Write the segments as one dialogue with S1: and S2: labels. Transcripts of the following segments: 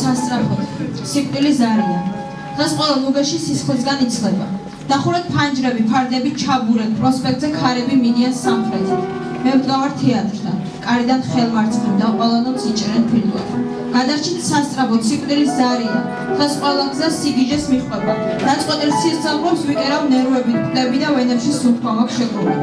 S1: სასწრაფოდ, სიკვდილი ზარია. დღეს ყველა ლუგაში სისხლისგან იცლება. დახურეთ ფანჯრები, ფარდები ჩაბურეთ, პროსპექტზე ქარები მიდიან სამხრეთით. მე ვდგავარ თეატრთან, კარიდან ხელმარცხნივ და ყველანობს იჭერენ ფილტვად. გადარჩით სასწრაფოდ, სიკვდილის ზარია. დღეს ყველა გზა სიგიჟეს მიჰყვება. დაწყვეტილ სისხლს ვიკერავ ნერვებით, კვდები და ვენებში სუნთქვა მაქვს შეგრული.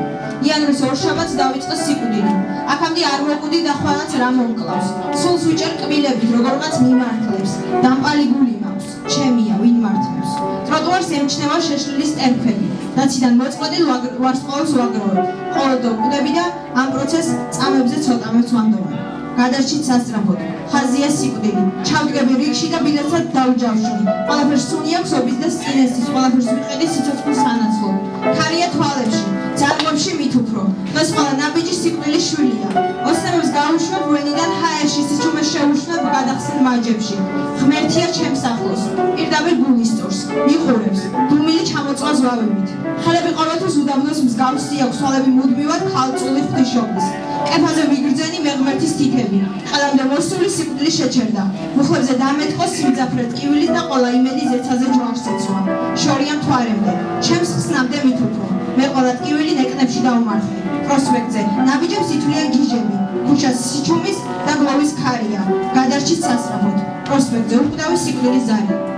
S1: იანვრის ორშაბათს დავიწყე სიკვდილი. აქამდე არ მოვკვდი და ხვალაც რა მომკლავს. სულს ვიჭერ კბილებით, როგორღაც მიმართლებს. დამპალი გული მაქვს, ჩემია, ვინ მართლებს. ტროტუარს ემჩნევა შეშლილი სტერფელი. დაციდან მოწყვეტილ ვარსკვლავს ვაგროვებ. მხოლოდ ვკვდები და ამ პროცესს წამებზე ცოტამებს ვანდოვარ. გადარჩით სასწრაფოდ, ხაზია სიკვდილი. ჩავდგები რიგში და ბილეთსაც დავჯავშნი. ყველაფერს სუნი აქვს ობიზდეს წინესთვის, ყველაფერს ვიყიდი სიცოცხლის სანაცვლოდ. ქარია თვალებში, ძაღლებში მით უფრო. დღეს ყველა ნაბიჯი სიკვდილის შვილია. ოცნებებს გავუშვებ ვენიდან ჰაერში, სიჩუმეს შევუშვებ გადახსნილ მაჯებში. ღმერთია ჩემს ახლოს, პირდაპირ გულისწორს, მიყურებს, დუმილი ჩამოწვას ვავებით. ხელები ყოველთვის უდაბნოს მსგავსი აქვს, თვალები მუდმივად ქალწული ღვთისმშობლის. კეფაზე ვიგრძენი მე ღმერთის თითები. ყელამდე მოსული სიკვდილი შეჩერდა. მუხლებზე დამეთყო სიმძაფრე ტკივილი და ყველა იმედი ზეცაზე ჯვარს ეცვა. შორია მთვარემდე, ჩემს ხსნამდე მით უფრო. მე ყველა ტკივილი ნეკნებში დავმარხე. პროსპექტზე ნაბიჯებს ითვლიან გიჟები. ქუჩას სიჩუმის და გლოვის ქარია. გადარჩით სასწრაფოდ. პროსპექტზე უკვდავი სიკვდილის ზარი.